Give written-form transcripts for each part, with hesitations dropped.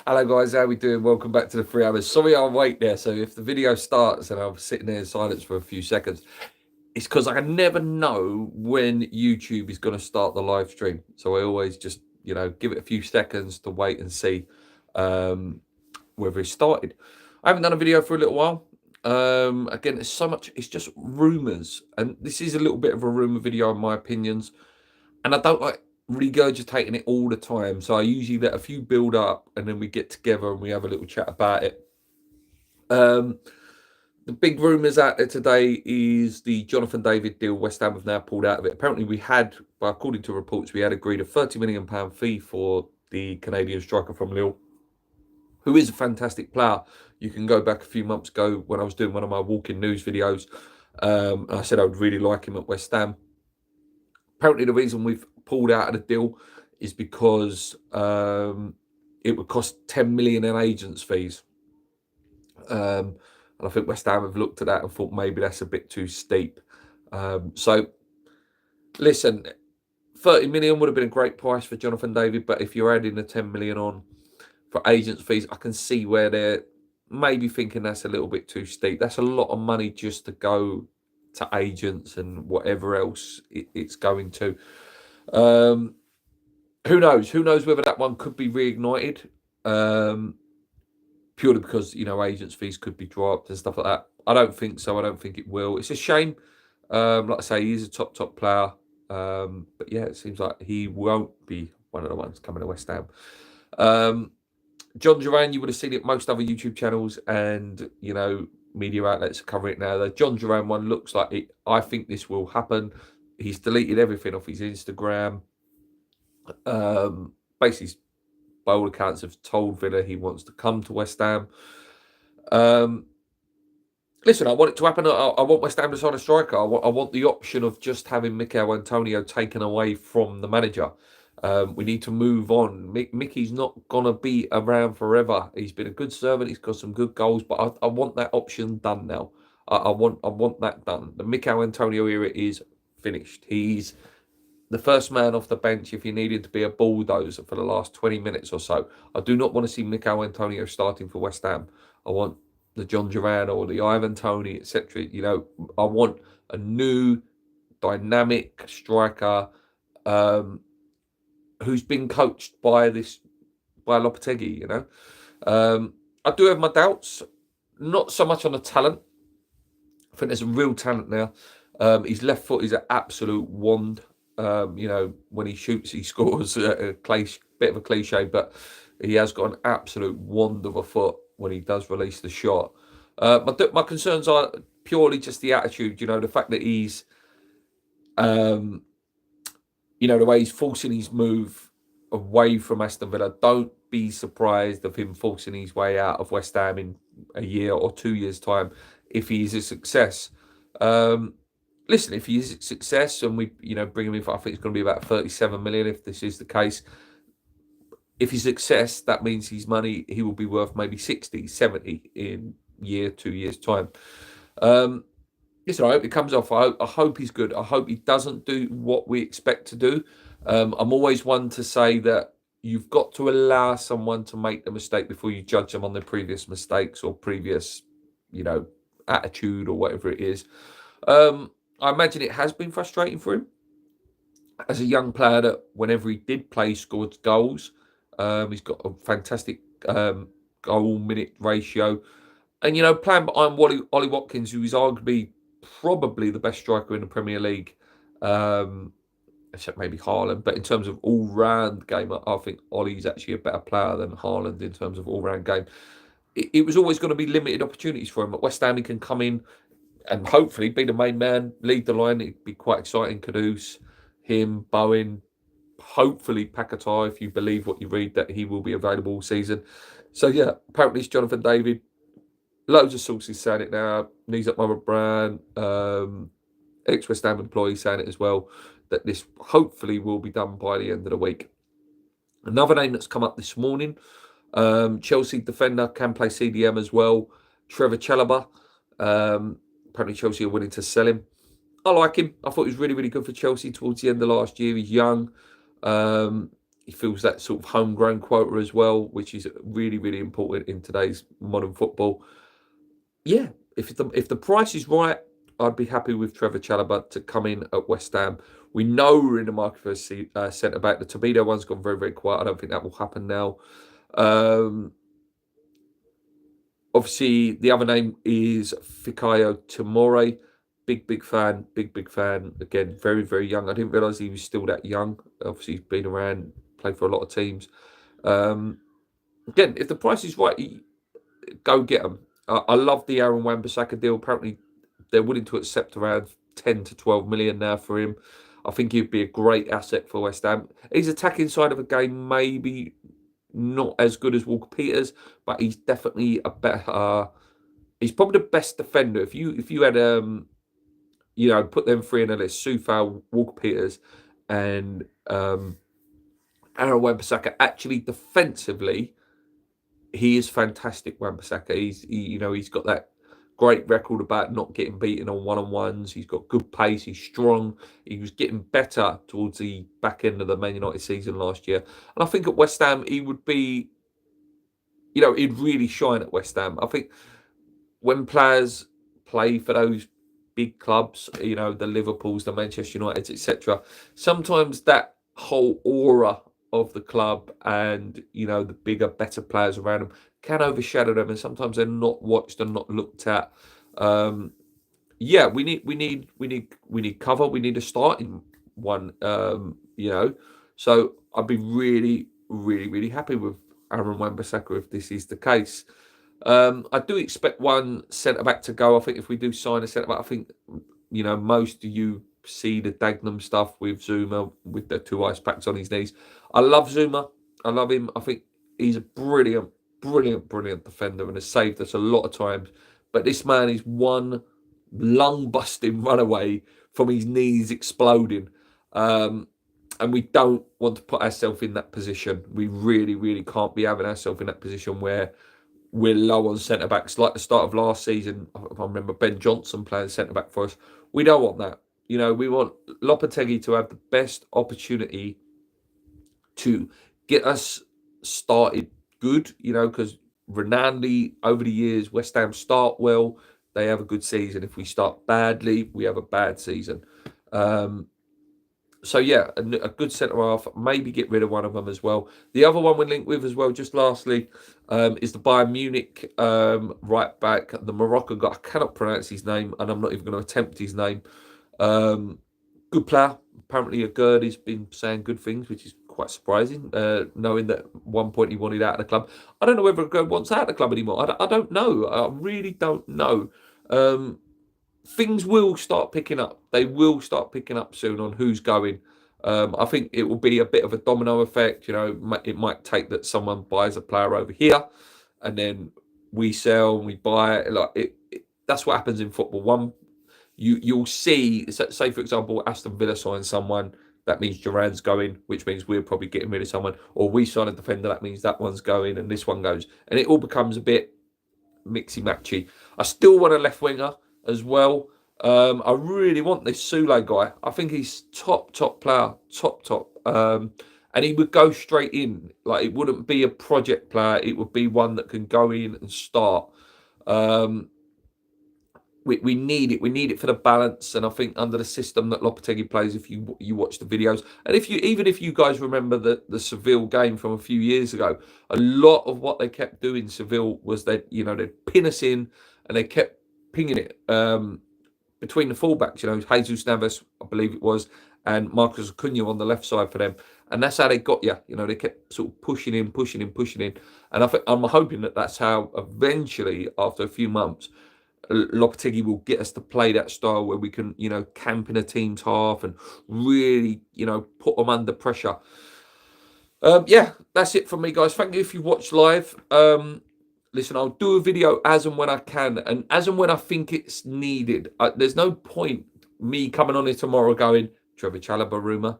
Hello guys, how we doing? Welcome back to the 3 hours. Sorry I'll wait there. So if the video starts and I'm sitting there in silence for a few seconds, it's because I never know when YouTube is going to start the live stream. So I always just, give it a few seconds to wait and see whether it's started. I haven't done a video for a little while. Again, there's so much, it's just rumors. And this is a little bit of a rumor video in my opinions. And I don't like regurgitating it all the time. So I usually let a few build up and then we get together and we have a little chat about it. The big rumours out there today is the Jonathan David deal. West Ham have now pulled out of it. Apparently we had, well, according to reports, we had agreed a £30 million fee for the Canadian striker from Lille, who is a fantastic player. You can go back a few months ago when I was doing one of my walking news videos. I said I would really like him at West Ham. Apparently the reason we've pulled out of the deal is because it would cost 10 million in agents' fees. And I think West Ham have looked at that and thought maybe that's a bit too steep. So, listen, 30 million would have been a great price for Jonathan David, but if you're adding the 10 million on for agents' fees, I can see where they're maybe thinking that's a little bit too steep. That's a lot of money just to go to agents and whatever else it's going to. Who knows? Who knows whether that one could be reignited? Purely because, agents' fees could be dropped and stuff like that. I don't think so. I don't think it will. It's a shame. Like I say, he's a top player. But yeah, it seems like he won't be one of the ones coming to West Ham. Jhon Durán, you would have seen it most other YouTube channels and, media outlets are covering it now. The Jhon Durán one looks like it. I think this will happen. He's deleted everything off his Instagram. Basically, by all accounts, have told Villa he wants to come to West Ham. Listen, I want it to happen. I want West Ham to sign a striker. I want the option of just having Mikel Antonio taken away from the manager. We need to move on. Mickey's not going to be around forever. He's been a good servant. He's got some good goals, but I want that option done now. I want that done. The Mikel Antonio era is finished. He's the first man off the bench if he needed to be a bulldozer for the last 20 minutes or so. I do not want to see Mikel Antonio starting for West Ham. I want the Jhon Durán or the Ivan Toney, etc. I want a new, dynamic striker who's been coached by Lopetegui. I do have my doubts, not so much on the talent. I think there's a real talent now. His left foot is an absolute wand. When he shoots, he scores. A bit of a cliche, but he has got an absolute wand of a foot when he does release the shot. My concerns are purely just the attitude. The fact that he's, the way he's forcing his move away from Aston Villa. Don't be surprised of him forcing his way out of West Ham in a year or 2 years' time if he is a success. Listen, if he is a success and we, bring him in for, I think it's going to be about 37 million if this is the case. If he's a success, that means his money, he will be worth maybe 60, 70 in 2 years' time. Listen, I hope it comes off. I hope he's good. I hope he doesn't do what we expect to do. I'm always one to say that you've got to allow someone to make the mistake before you judge them on their previous mistakes or previous, attitude or whatever it is. I imagine it has been frustrating for him as a young player that whenever he did play, scored goals. He's got a fantastic goal-minute ratio. And, playing behind Ollie Watkins, who is arguably probably the best striker in the Premier League, except maybe Haaland. But in terms of all-round game, I think Ollie's actually a better player than Haaland in terms of all-round game. It was always going to be limited opportunities for him. At West Ham, he can come in and hopefully be the main man, lead the line. It'd be quite exciting. Kudus, him, Bowen, hopefully Paquetá, if you believe what you read, that he will be available all season. So, yeah, apparently it's Jonathan David. Loads of sources saying it now. Knees up my brand. Ex-West Ham employee saying it as well, that this hopefully will be done by the end of the week. Another name that's come up this morning, Chelsea defender, can play CDM as well, Trevor Chalobah. Apparently Chelsea are willing to sell him. I like him. I thought he was really, really good for Chelsea towards the end of last year. He's young. he fills that sort of homegrown quota as well, which is really, really important in today's modern football. Yeah, if the price is right, I'd be happy with Trevor Chalobah to come in at West Ham. We know we're in the market for a centre back. The Toledo one's gone very, very quiet. I don't think that will happen now. Obviously, the other name is Fikayo Tomori. Big fan. Again, very, very young. I didn't realise he was still that young. Obviously, he's been around, played for a lot of teams. Again, if the price is right, go get him. I love the Aaron Wan-Bissaka deal. Apparently, they're willing to accept around 10 to 12 million now for him. I think he'd be a great asset for West Ham. His attacking side of the game maybe not as good as Walker Peters, but he's definitely a better. He's probably the best defender. If you had put them three in a list: Soufal, Walker Peters, and Aaron Wan-Bissaka. Actually, defensively, he is fantastic. Wan-Bissaka. He's got that great record about not getting beaten on one-on-ones. He's got good pace. He's strong. He was getting better towards the back end of the Man United season last year. And I think at West Ham, he would be, he'd really shine at West Ham. I think when players play for those big clubs, the Liverpools, the Manchester Uniteds, etc., sometimes that whole aura of the club and, the bigger, better players around them can overshadow them, and sometimes they're not watched and not looked at. We need cover. We need a starting one. So I'd be really, really, really happy with Aaron Wan-Bissaka if this is the case. I do expect one centre back to go. I think if we do sign a centre back, I think most of you see the Dagenham stuff with Zuma with the 2 ice packs on his knees. I love Zuma. I love him. I think he's a brilliant defender and has saved us a lot of times. But this man is one lung-busting runaway from his knees exploding. And we don't want to put ourselves in that position. We really, really can't be having ourselves in that position where we're low on centre-backs. Like the start of last season, I remember Ben Johnson playing centre-back for us. We don't want that. We want Lopetegui to have the best opportunity to get us started good, because Renandi, over the years, West Ham start well, they have a good season. If we start badly, we have a bad season. So, yeah, a good centre-half, maybe get rid of one of them as well. The other one we're linked with as well, just lastly, is the Bayern Munich right back, the Moroccan guy. I cannot pronounce his name, and I'm not even going to attempt his name. Good player. Apparently, Gerd has been saying good things, which is quite surprising, knowing that at one point he wanted out of the club. I don't know whether Gerd wants out of the club anymore. I don't know. I really don't know. Things will start picking up. They will start picking up soon on who's going. I think it will be a bit of a domino effect. It might take that someone buys a player over here, and then we sell and we buy it. That's what happens in football. You'll see, say for example, Aston Villa signs someone. That means Duran's going, which means we're probably getting rid of someone. Or we sign a defender, that means that one's going and this one goes. And it all becomes a bit mixy-matchy. I still want a left winger as well. I really want this Sule guy. I think he's top player, top. And he would go straight in. Like, it wouldn't be a project player. It would be one that can go in and start. We need it. We need it for the balance, and I think under the system that Lopetegui plays, if you watch the videos, and if you guys remember the Seville game from a few years ago, a lot of what they kept doing Seville was they'd pin us in, and they kept pinging it between the fullbacks. Jesus Navas, I believe it was, and Marcus Acuna on the left side for them, and that's how they got you. They kept sort of pushing in, and I think I'm hoping that that's how eventually, after a few months, Lopetegui will get us to play that style where we can, camp in a team's half and really, put them under pressure. That's it from me, guys. Thank you if you watched live. Listen, I'll do a video as and when I can and as and when I think it's needed. There's no point me coming on here tomorrow going, Trevor Chalobah rumour,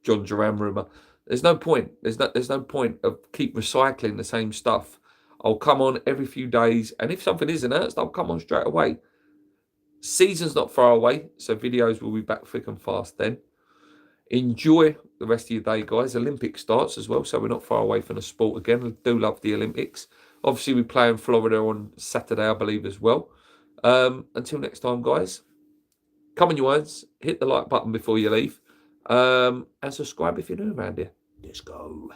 Jhon Durán rumour. There's no point. There's no point of keep recycling the same stuff. I'll come on every few days, and if something is announced, I'll come on straight away. Season's not far away, so videos will be back thick and fast then. Enjoy the rest of your day, guys. Olympics starts as well, so we're not far away from the sport again. I do love the Olympics. Obviously, we play in Florida on Saturday, I believe, as well. Until next time, guys, come on your ones, hit the like button before you leave, and subscribe if you're new around here. Let's go.